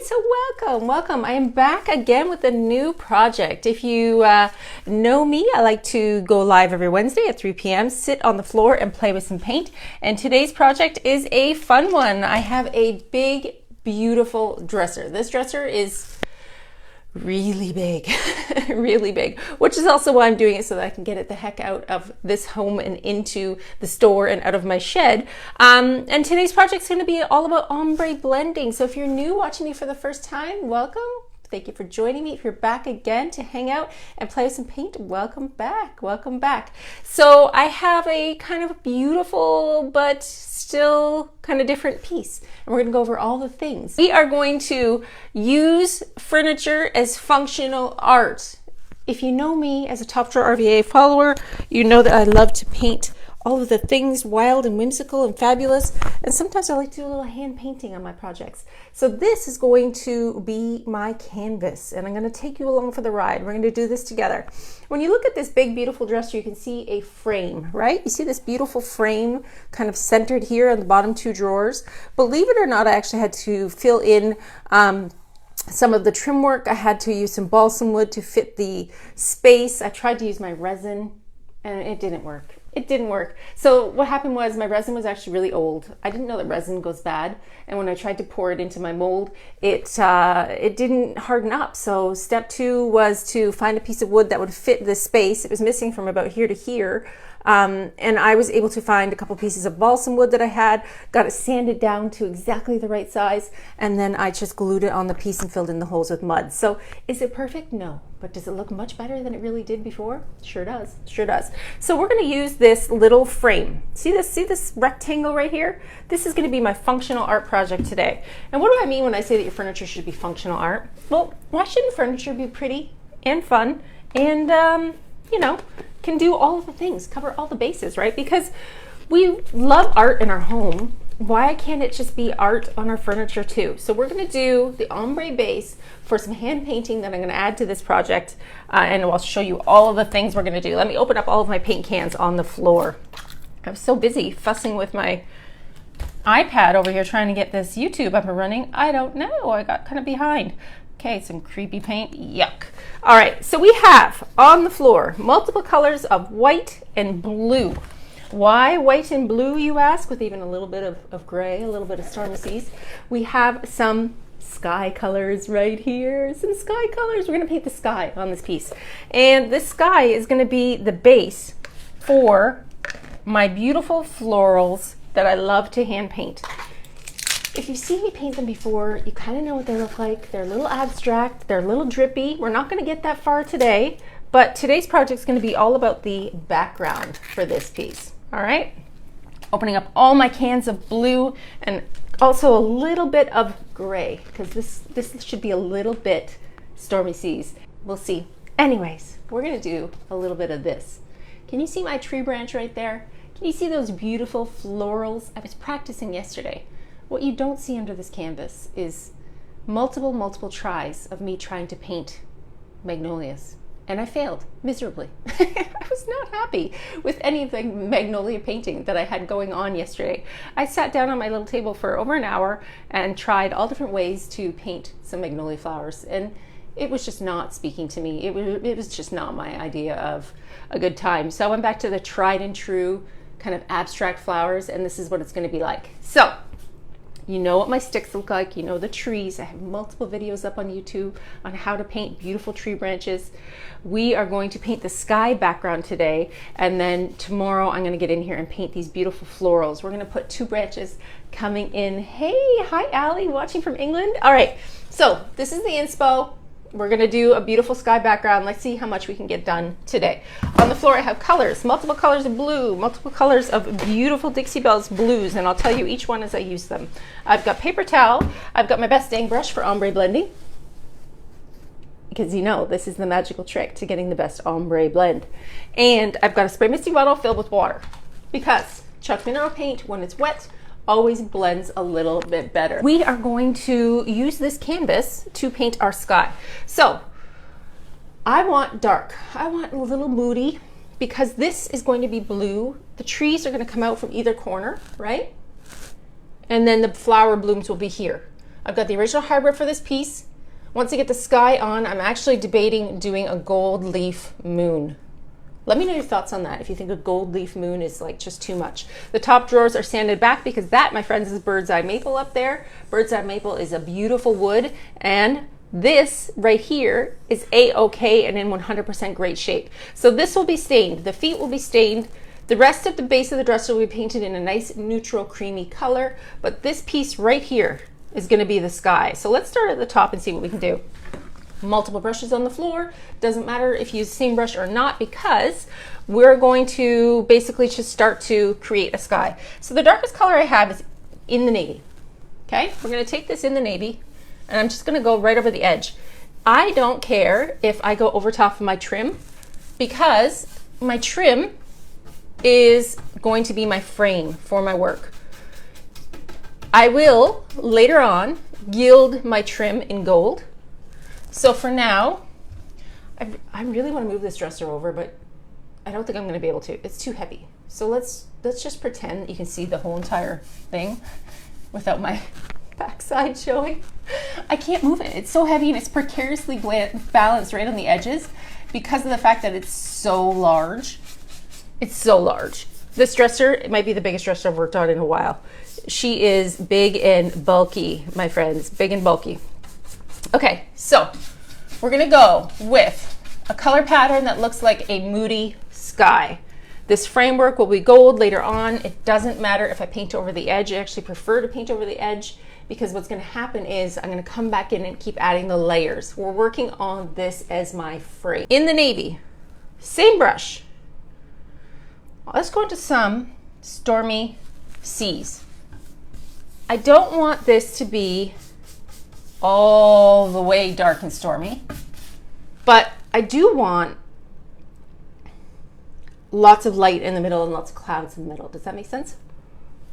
so welcome. I am back again with a new project. If you know me, I like to go live every Wednesday at 3 p.m., sit on the floor and play with some paint. And today's project is a fun one. I have a big, beautiful dresser. This dresser is really big, really big, which is also why I'm doing it, so that I can get it the heck out of this home and into the store and out of my shed. And today's project is going to be all about ombre blending. So if you're new watching me for the first time, welcome. Thank you for joining me. If you're back again to hang out and play with some paint, welcome back, welcome back. So I have a kind of beautiful but still kind of different piece, and we're going to go over all the things. We are going to use furniture as functional art. If you know me as a Top Drawer RVA follower, you know that I love to paint all of the things wild and whimsical and fabulous, and sometimes I like to do a little hand painting on my projects. So this is going to be my canvas, and I'm going to take you along for the ride. We're going to do this together. When you look at this big, beautiful dresser, you can see a frame, right? You see this beautiful frame kind of centered here on the bottom two drawers. Believe it or not, I actually had to fill in some of the trim work. I had to use some balsam wood to fit the space. I tried to use my resin, and it didn't work. It didn't work. So what happened was my resin was actually really old. I didn't know that resin goes bad. And when I tried to pour it into my mold, it didn't harden up. So step two was to find a piece of wood that would fit this space. It was missing from about here to here. And I was able to find a couple pieces of balsam wood that I had, got it sanded down to exactly the right size, and then I just glued it on the piece and filled in the holes with mud. So is it perfect? No. But does it look much better than it really did before? Sure does, sure does. So we're gonna use this little frame. See this rectangle right here? This is gonna be my functional art project today. And what do I mean when I say that your furniture should be functional art? Well, why shouldn't furniture be pretty and fun and, you know, can do all of the things, cover all the bases, right? Because we love art in our home. Why can't it just be art on our furniture too? So we're gonna do the ombre base for some hand painting that I'm gonna add to this project, and I'll show you all of the things we're gonna do. Let me open up all of my paint cans on the floor. I was so busy fussing with my iPad over here trying to get this YouTube up and running. I don't know, I got kind of behind. Okay, some creepy paint, yuck. All right, so we have on the floor multiple colors of white and blue. Why white and blue, you ask, with even a little bit of gray, a little bit of Stormy Seas? We have some sky colors right here, some sky colors. We're gonna paint the sky on this piece. And this sky is gonna be the base for my beautiful florals that I love to hand paint. If you've seen me paint them before, you kind of know what they look like. They're a little abstract, they're a little drippy. We're not going to get that far today, but today's project is going to be all about the background for this piece. All right? Opening up all my cans of blue and also a little bit of gray, because this should be a little bit Stormy Seas. We'll see. Anyways, we're going to do a little bit of this. Can you see my tree branch right there? Can you see those beautiful florals? I was practicing yesterday. What you don't see under this canvas is multiple tries of me trying to paint magnolias. And I failed miserably. I was not happy with any of the magnolia painting that I had going on yesterday. I sat down on my little table for over an hour and tried all different ways to paint some magnolia flowers. And it was just not speaking to me. It was just not my idea of a good time. So I went back to the tried and true kind of abstract flowers, and this is what it's going to be like. So you know what my sticks look like, you know the trees. I have multiple videos up on YouTube on how to paint beautiful tree branches. We are going to paint the sky background today, and then tomorrow I'm gonna get in here and paint these beautiful florals. We're gonna put two branches coming in. Hey, hi Allie, watching from England. All right, so this is the inspo. We're gonna do a beautiful sky background. Let's see how much we can get done today. On the floor I have colors, multiple colors of blue, multiple colors of beautiful Dixie Belle's blues, and I'll tell you each one as I use them. I've got paper towel, I've got my best dang brush for ombre blending, because you know this is the magical trick to getting the best ombre blend. And I've got a spray misty bottle filled with water, because Chuck mineral paint, when it's wet, always blends a little bit better. We are going to use this canvas to paint our sky. So I want dark. I want a little moody, because this is going to be blue. The trees are going to come out from either corner, right? And then the flower blooms will be here. I've got the original hybrid for this piece. Once I get the sky on, I'm actually debating doing a gold leaf moon. Let me know your thoughts on that, if you think a gold leaf moon is like just too much. The top drawers are sanded back because that, my friends, is bird's eye maple up there. Bird's eye maple is a beautiful wood, and this right here is A-OK and in 100% great shape. So this will be stained. The feet will be stained. The rest of the base of the dresser will be painted in a nice neutral creamy color, but this piece right here is going to be the sky. So let's start at the top and see what we can do. Multiple brushes on the floor. Doesn't matter if you use the same brush or not, because we're going to basically just start to create a sky. So the darkest color I have is in the navy. Okay, we're going to take this in the navy, and I'm just going to go right over the edge. I don't care if I go over top of my trim, because my trim is going to be my frame for my work. I will later on gild my trim in gold. So for now, I really want to move this dresser over, but I don't think I'm going to be able to. It's too heavy. So let's just pretend that you can see the whole entire thing without my backside showing. I can't move it. It's so heavy, and it's precariously balanced right on the edges because of the fact that it's so large. It's so large. This dresser, it might be the biggest dresser I've worked on in a while. She is big and bulky, my friends, big and bulky. Okay, so we're gonna go with a color pattern that looks like a moody sky. This framework will be gold later on. It doesn't matter if I paint over the edge. I actually prefer to paint over the edge, because what's gonna happen is I'm gonna come back in and keep adding the layers. We're working on this as my frame. In the navy, same brush. Let's go into some Stormy Seas. I don't want this to be all the way dark and stormy, but I do want lots of light in the middle and lots of clouds in the middle. Does that make sense?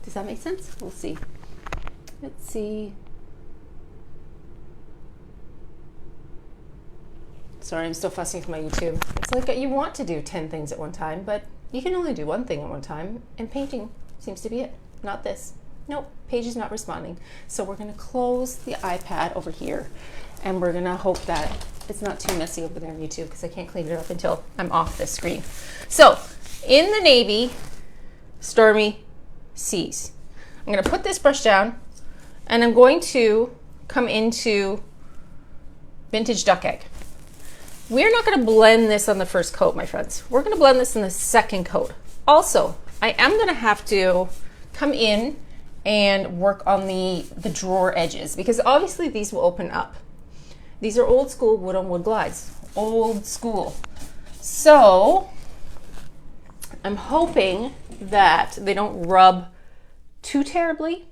Does that make sense? We'll see. Let's see. Sorry, I'm still fussing with my YouTube. It's like you want to do 10 things at one time, but you can only do one thing at one time, and painting seems to be it. Not this. Nope, page is not responding. So we're gonna close the iPad over here, and we're gonna hope that it's not too messy over there on YouTube, because I can't clean it up until I'm off this screen. So in the navy, Stormy Seas, I'm gonna put this brush down, and I'm going to come into Vintage Duck Egg. We're not gonna blend this on the first coat, my friends. We're gonna blend this in the second coat. Also, I am gonna have to come in and work on the drawer edges, because obviously these will open up. These are old school wood on wood glides, old school. So I'm hoping that they don't rub too terribly,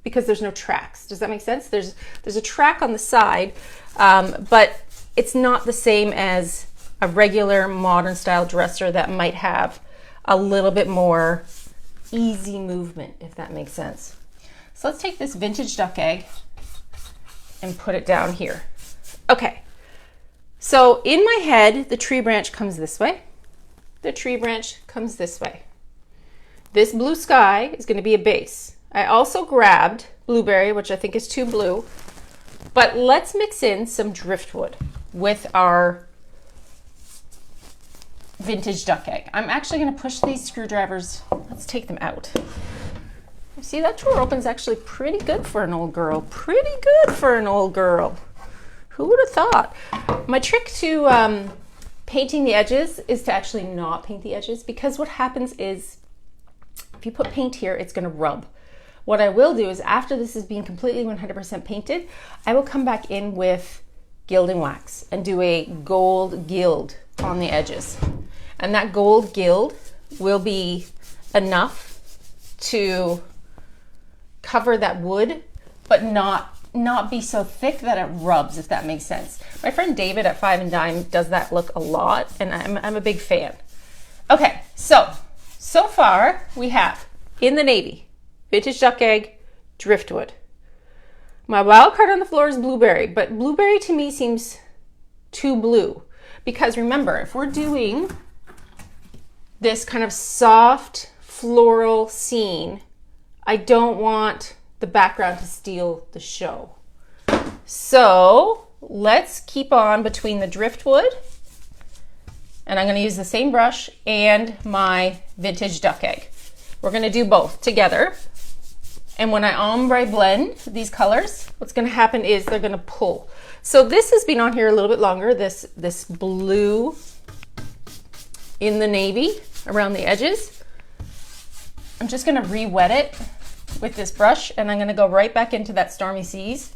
because there's no tracks. Does that make sense? There's a track on the side, but it's not the same as a regular modern style dresser that might have a little bit more easy movement, if that makes sense. So let's take this Vintage Duck Egg and put it down here. Okay, so in my head, the tree branch comes this way. The tree branch comes this way. This blue sky is going to be a base. I also grabbed blueberry, which I think is too blue, but let's mix in some driftwood with our Vintage Duck Egg. I'm actually going to push these screwdrivers. Let's take them out. See, that drawer opens actually pretty good for an old girl. Pretty good for an old girl. Who would have thought? My trick to painting the edges is to actually not paint the edges, because what happens is if you put paint here, it's going to rub. What I will do is, after this is being completely 100% painted, I will come back in with gilding wax and do a gold gild on the edges. And that gold gild will be enough to cover that wood, but not be so thick that it rubs, if that makes sense. My friend David at Five and Dime does that look a lot, and I'm a big fan. Okay, so far we have in the navy, Vintage Duck Egg, driftwood. My wild card on the floor is blueberry, but blueberry to me seems too blue, because remember, if we're doing this kind of soft floral scene, I don't want the background to steal the show. So let's keep on between the driftwood, and I'm going to use the same brush and my vintage duck egg. We're going to do both together. And when I ombre blend these colors, what's going to happen is they're going to pull. So this has been on here a little bit longer, this blue in the navy around the edges. I'm just going to re-wet it with this brush, and I'm going to go right back into that Stormy Seas,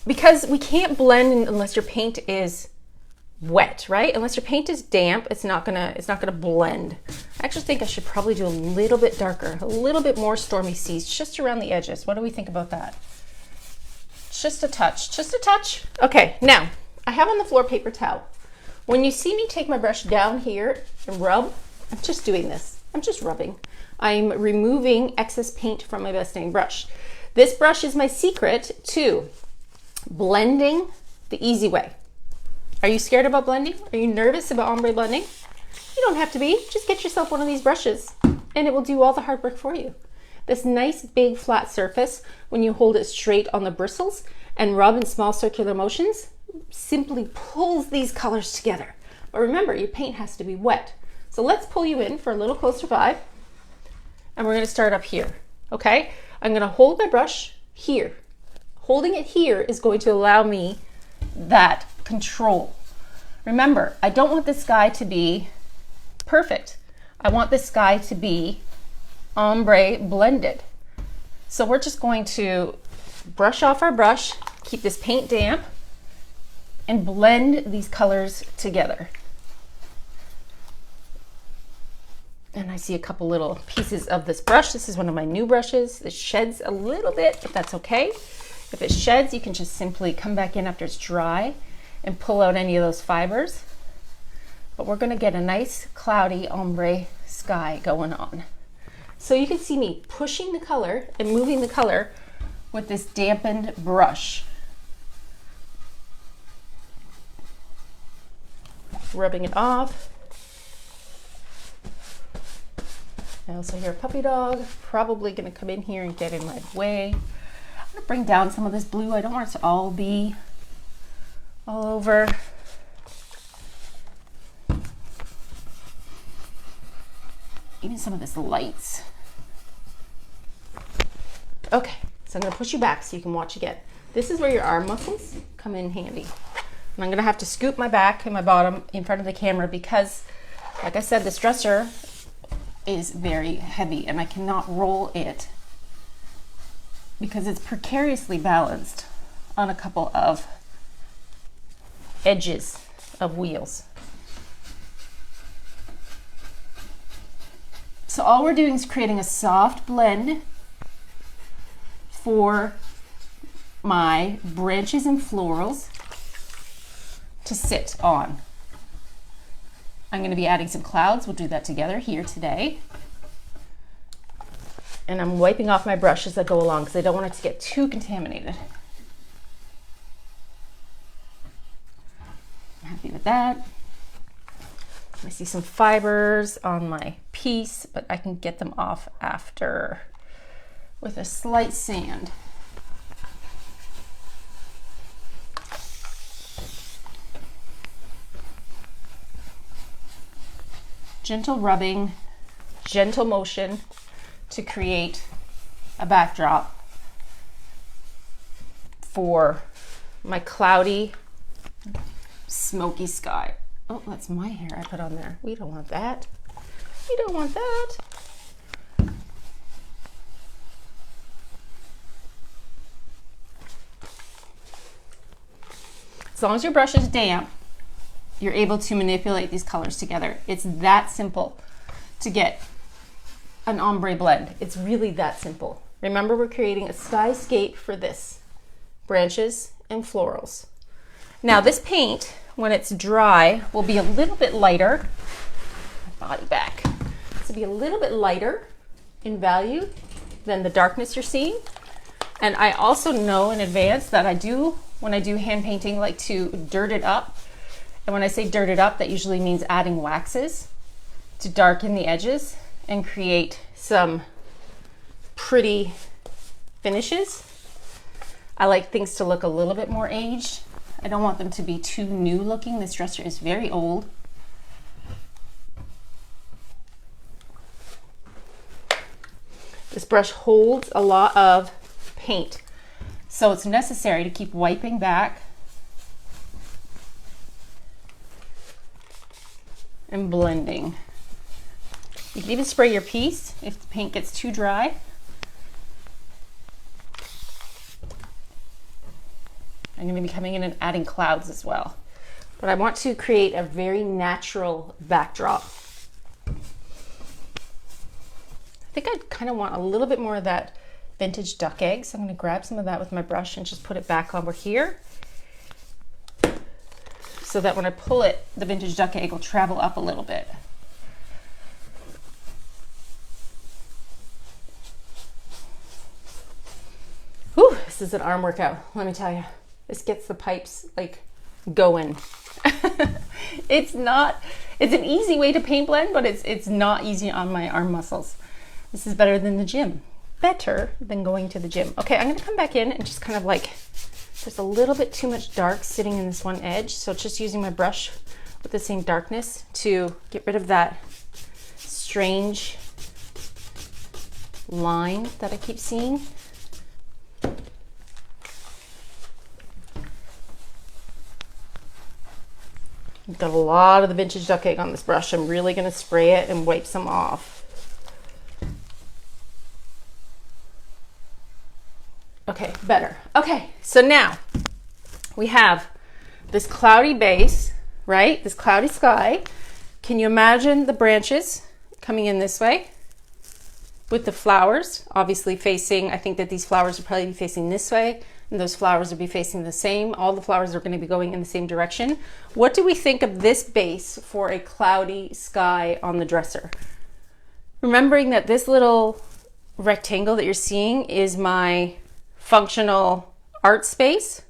because we can't blend unless your paint is wet, right? Unless your paint is damp, it's not gonna blend. I actually think I should probably do a little bit darker, a little bit more Stormy Seas, just around the edges. What do we think about that? Just a touch, just a touch. Okay, now I have on the floor paper towel. When you see me take my brush down here and rub, I'm just doing this. I'm just rubbing. I'm removing excess paint from my best dang brush. This brush is my secret to blending the easy way. Are you scared about blending? Are you nervous about ombre blending? You don't have to be. Just get yourself one of these brushes and it will do all the hard work for you. This nice big flat surface, when you hold it straight on the bristles and rub in small circular motions, simply pulls these colors together. But remember, your paint has to be wet. So let's pull you in for a little closer vibe, and we're going to start up here. Okay, I'm going to hold my brush here. Holding it here is going to allow me that control. Remember, I don't want this sky to be perfect. I want this sky to be ombre blended. So we're just going to brush off our brush, keep this paint damp, and blend these colors together. And I see a couple little pieces of this brush. This is one of my new brushes. It sheds a little bit, but that's okay. If it sheds, you can just simply come back in after it's dry and pull out any of those fibers. But we're gonna get a nice cloudy ombre sky going on. So you can see me pushing the color and moving the color with this dampened brush. Rubbing it off. I also hear a puppy dog, probably gonna come in here and get in my way. I'm gonna bring down some of this blue. I don't want it to all be all over. Even some of this lights. Okay, so I'm gonna push you back so you can watch again. This is where your arm muscles come in handy. And I'm gonna have to scoop my back and my bottom in front of the camera because, like I said, this dresser is very heavy and I cannot roll it because it's precariously balanced on a couple of edges of wheels. So all we're doing is creating a soft blend for my branches and florals to sit on. I'm going to be adding some clouds. We'll do that together here today. And I'm wiping off my brush as I go along because I don't want it to get too contaminated. I'm happy with that. I see some fibers on my piece, but I can get them off after with a slight sand. Gentle rubbing, gentle motion to create a backdrop for my cloudy, smoky sky. Oh, that's my hair I put on there. We don't want that. We don't want that. As long as your brush is damp, you're able to manipulate these colors together. It's that simple to get an ombre blend. It's really that simple. Remember, we're creating a skyscape for this. Branches and florals. Now this paint, when it's dry, will be a little bit lighter. My body back. This will be a little bit lighter in value than the darkness you're seeing. And I also know in advance that when I do hand painting, like to dirt it up. And when I say dirt it up, that usually means adding waxes to darken the edges and create some pretty finishes. I like things to look a little bit more aged. I don't want them to be too new looking. This dresser is very old. This brush holds a lot of paint, so it's necessary to keep wiping back and blending. You can even spray your piece if the paint gets too dry. I'm going to be coming in and adding clouds as well. But I want to create a very natural backdrop. I think I kind of want a little bit more of that vintage duck egg, so I'm going to grab some of that with my brush and just put it back over here, so that when I pull it, the vintage duck egg will travel up a little bit. Whew, this is an arm workout, let me tell you. This gets the pipes like going. It's an easy way to paint blend, but it's not easy on my arm muscles. This is better than the gym. Better than going to the gym. Okay, I'm gonna come back in and just kind of like, there's a little bit too much dark sitting in this one edge, so just using my brush with the same darkness to get rid of that strange line that I keep seeing. I've got a lot of the vintage duck egg on this brush. I'm really gonna spray it and wipe some off. Okay, better. Okay, so now we have this cloudy base, right? This cloudy sky. Can you imagine the branches coming in this way with the flowers obviously facing, I think that these flowers will probably be facing this way, and those flowers will be facing the same. All the flowers are going to be going in the same direction. What do we think of this base for a cloudy sky on the dresser? Remembering that this little rectangle that you're seeing is my functional art space.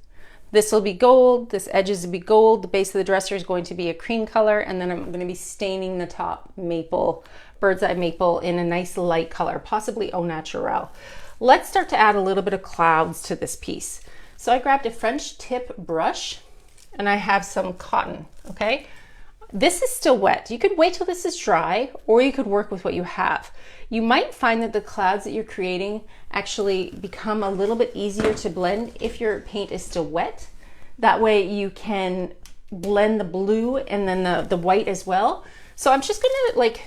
This will be gold, this edges will be gold, the base of the dresser is going to be a cream color, and then I'm going to be staining the top maple, bird's eye maple, in a nice light color, possibly au naturel. Let's start to add a little bit of clouds to this piece. So I grabbed a French tip brush and I have some cotton, okay? This is still wet. You could wait till this is dry, or you could work with what you have. You might find that the clouds that you're creating actually become a little bit easier to blend if your paint is still wet. That way you can blend the blue and then the white as well. So I'm just gonna like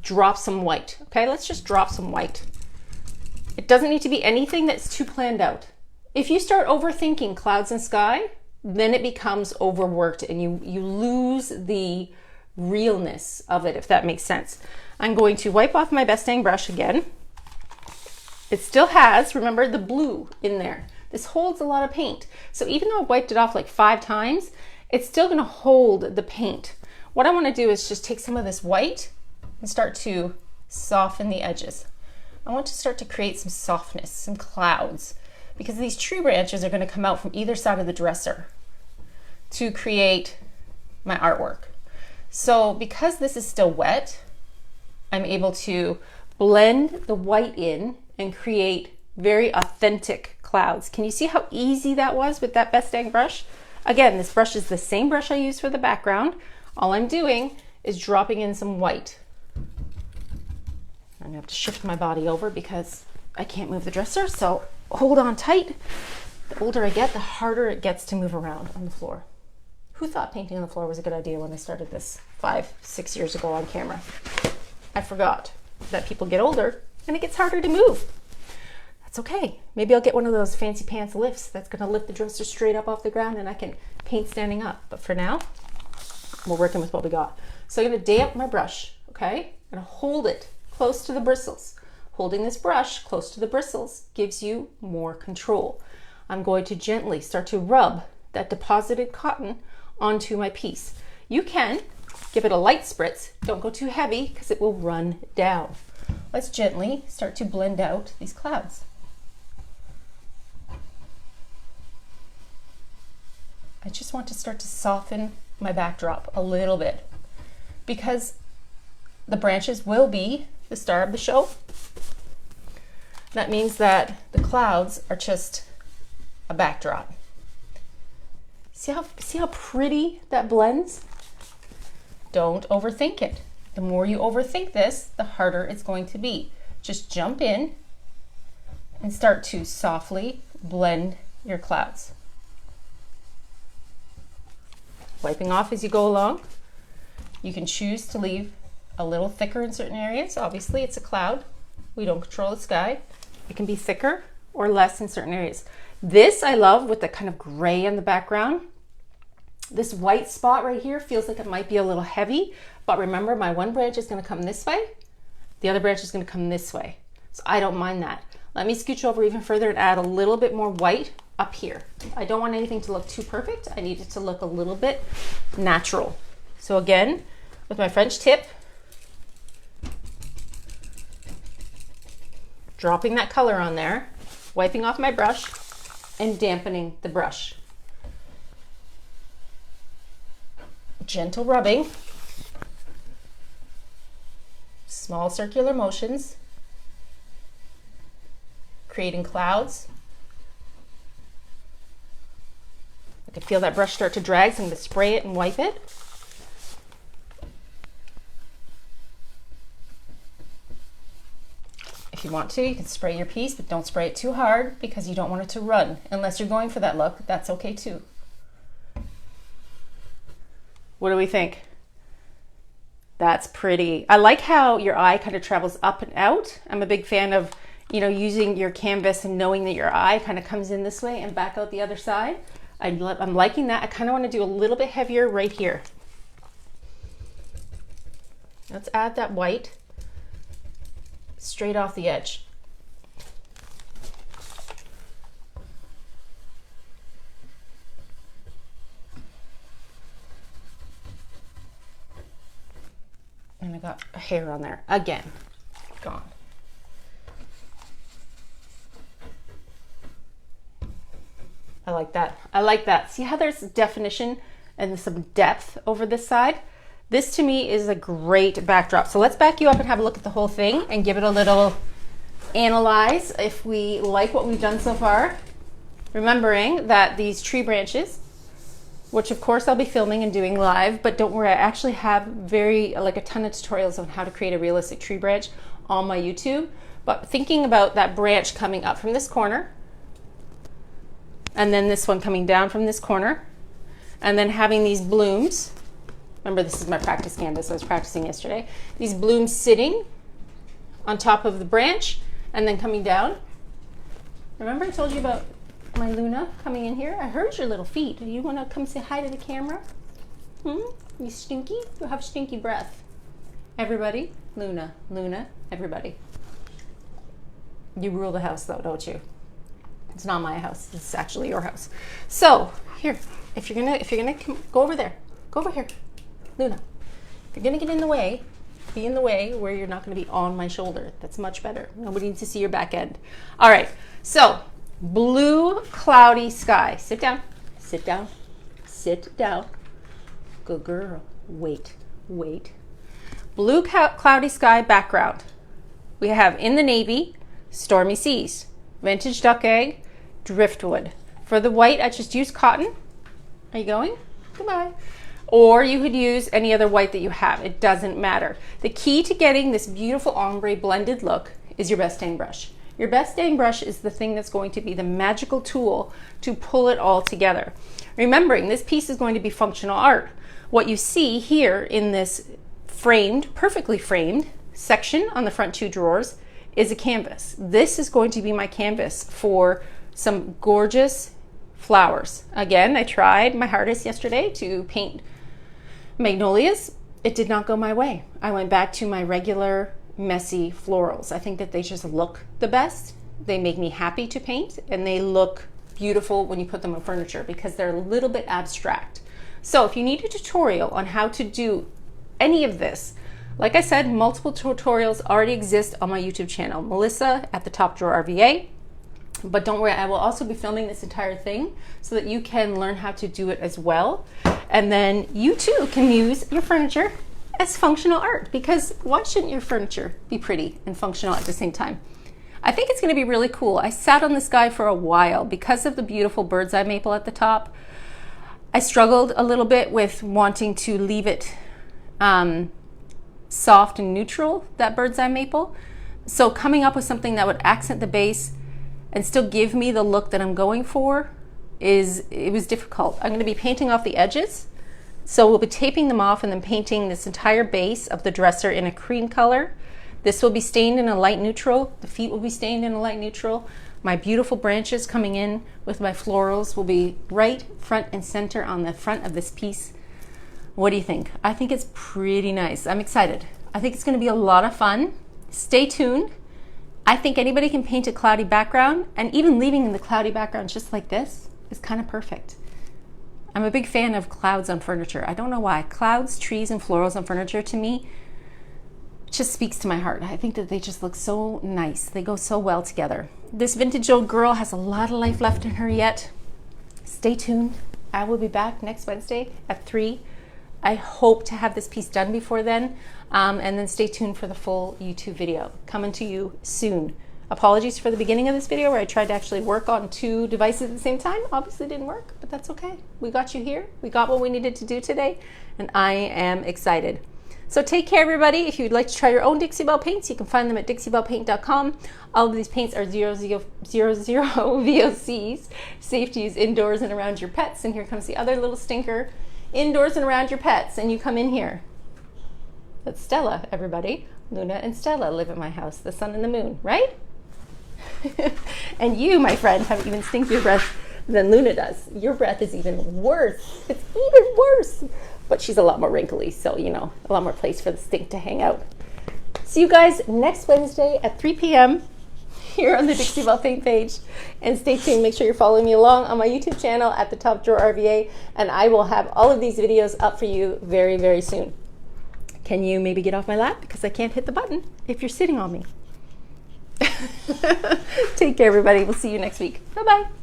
drop some white, okay? Let's just drop some white. It doesn't need to be anything that's too planned out. If you start overthinking clouds and sky, then it becomes overworked and you lose the realness of it, if that makes sense. I'm going to wipe off my Best Dang brush again. It still has, remember, the blue in there. This holds a lot of paint. So even though I wiped it off like 5 times, it's still gonna hold the paint. What I wanna do is just take some of this white and start to soften the edges. I want to start to create some softness, some clouds, because these tree branches are gonna come out from either side of the dresser to create my artwork. So because this is still wet, I'm able to blend the white in and create very authentic clouds. Can you see how easy that was with that Best Dang brush? Again, this brush is the same brush I used for the background. All I'm doing is dropping in some white. I'm gonna have to shift my body over because I can't move the dresser, so hold on tight. The older I get, the harder it gets to move around on the floor. Who thought painting on the floor was a good idea when I started this 5-6 years ago on camera? I forgot that people get older and it gets harder to move. That's okay. Maybe I'll get one of those fancy pants lifts that's gonna lift the dresser straight up off the ground and I can paint standing up. But for now, we're working with what we got. So I'm gonna damp my brush, okay? I'm gonna hold it close to the bristles. Holding this brush close to the bristles gives you more control. I'm going to gently start to rub that deposited cotton onto my piece. You can give it a light spritz. Don't go too heavy because it will run down. Let's gently start to blend out these clouds. I just want to start to soften my backdrop a little bit because the branches will be the star of the show. That means that the clouds are just a backdrop. See how pretty that blends? Don't overthink it. The more you overthink this, the harder it's going to be. Just jump in and start to softly blend your clouds. Wiping off as you go along. You can choose to leave a little thicker in certain areas. Obviously, it's a cloud. We don't control the sky. It can be thicker or less in certain areas. This I love with the kind of gray in the background. This white spot right here feels like it might be a little heavy, but remember my one branch is going to come this way. The other branch is going to come this way. So I don't mind that. Let me scooch over even further and add a little bit more white up here. I don't want anything to look too perfect. I need it to look a little bit natural. So again, with my French tip, dropping that color on there, wiping off my brush, and dampening the brush. Gentle rubbing, small circular motions, creating clouds. I can feel that brush start to drag, so I'm going to spray it and wipe it. If you want to, you can spray your piece, but don't spray it too hard because you don't want it to run. Unless you're going for that look, that's okay too. What do we think? That's pretty. I like how your eye kind of travels up and out. I'm a big fan of, using your canvas and knowing that your eye kind of comes in this way and back out the other side. I'm liking that. I kind of want to do a little bit heavier right here. Let's add that white straight off the edge. And I got a hair on there again. Gone. I like that. I like that. See how there's definition and some depth over this side? This to me is a great backdrop. So let's back you up and have a look at the whole thing and give it a little analyze if we like what we've done so far. Remembering that these tree branches, which of course I'll be filming and doing live, but don't worry, I actually have a ton of tutorials on how to create a realistic tree branch on my YouTube. But thinking about that branch coming up from this corner, and then this one coming down from this corner, and then having these blooms. Remember, this is my practice canvas I was practicing yesterday. These blooms sitting on top of the branch and then coming down. Remember I told you about my Luna coming in here? I heard your little feet. Do you want to come say hi to the camera? You stinky? You have stinky breath. Everybody, Luna, Luna, everybody. You rule the house though, don't you? It's not my house. It's actually your house. So here, if you're gonna go over there, go over here. Luna, if you're gonna get in the way, be in the way where you're not gonna be on my shoulder. That's much better. Nobody needs to see your back end. All right, so blue cloudy sky. Sit down, sit down, sit down. Good girl. Wait, wait. Blue cloudy sky background. We have in the navy, Stormy Seas, vintage duck egg, driftwood. For the white, I just used cotton. Are you going? Goodbye. Or you could use any other white that you have. It doesn't matter. The key to getting this beautiful ombre blended look is your best dang brush. Your best dang brush is the thing that's going to be the magical tool to pull it all together. Remembering, this piece is going to be functional art. What you see here in this framed, perfectly framed section on the front two drawers is a canvas. This is going to be my canvas for some gorgeous flowers. Again, I tried my hardest yesterday to paint magnolias. It did not go my way. I went back to my regular messy florals. I think that they just look the best. They make me happy to paint, and they look beautiful when you put them on furniture because they're a little bit abstract. So if you need a tutorial on how to do any of this, like I said, multiple tutorials already exist on my YouTube channel, Melissa at the Top Drawer RVA. But don't worry, I will also be filming this entire thing so that you can learn how to do it as well. And then you too can use your furniture as functional art, because why shouldn't your furniture be pretty and functional at the same time? I think it's going to be really cool. I sat on this guy for a while because of the beautiful bird's eye maple at the top. I struggled a little bit with wanting to leave it soft and neutral, that bird's eye maple. So coming up with something that would accent the base and still give me the look that I'm going for it was difficult. I'm going to be painting off the edges. So we'll be taping them off and then painting this entire base of the dresser in a cream color. This will be stained in a light neutral. The feet will be stained in a light neutral. My beautiful branches coming in with my florals will be right front and center on the front of this piece. What do you think? I think it's pretty nice. I'm excited. I think it's going to be a lot of fun. Stay tuned. I think anybody can paint a cloudy background, and even leaving the cloudy background just like this is kind of perfect. I'm a big fan of clouds on furniture. I don't know why. Clouds, trees, and florals on furniture to me just speaks to my heart. I think that they just look so nice. They go so well together. This vintage old girl has a lot of life left in her yet. Stay tuned. I will be back next Wednesday at 3. I hope to have this piece done before then. And then stay tuned for the full YouTube video coming to you soon. Apologies for the beginning of this video where I tried to actually work on 2 devices at the same time. Obviously didn't work, but that's okay. We got you here. We got what we needed to do today, and I am excited. So take care, everybody. If you'd like to try your own Dixie Belle paints, you can find them at dixiebellepaint.com. All of these paints are 000 VOCs, safe to use indoors and around your pets. And here comes the other little stinker, indoors and around your pets, and you come in here. That's Stella, everybody. Luna and Stella live at my house, the sun and the moon, right? And you, my friend, have even stinkier breath than Luna does. Your breath is even worse. It's even worse. But she's a lot more wrinkly, so, you know, a lot more place for the stink to hang out. See you guys next Wednesday at 3 p.m. here on the Dixie Belle Paint page. And stay tuned. Make sure you're following me along on my YouTube channel at the Top Drawer RVA. And I will have all of these videos up for you very, very soon. Can you maybe get off my lap? Because I can't hit the button if you're sitting on me. Take care, everybody. We'll see you next week. Bye-bye.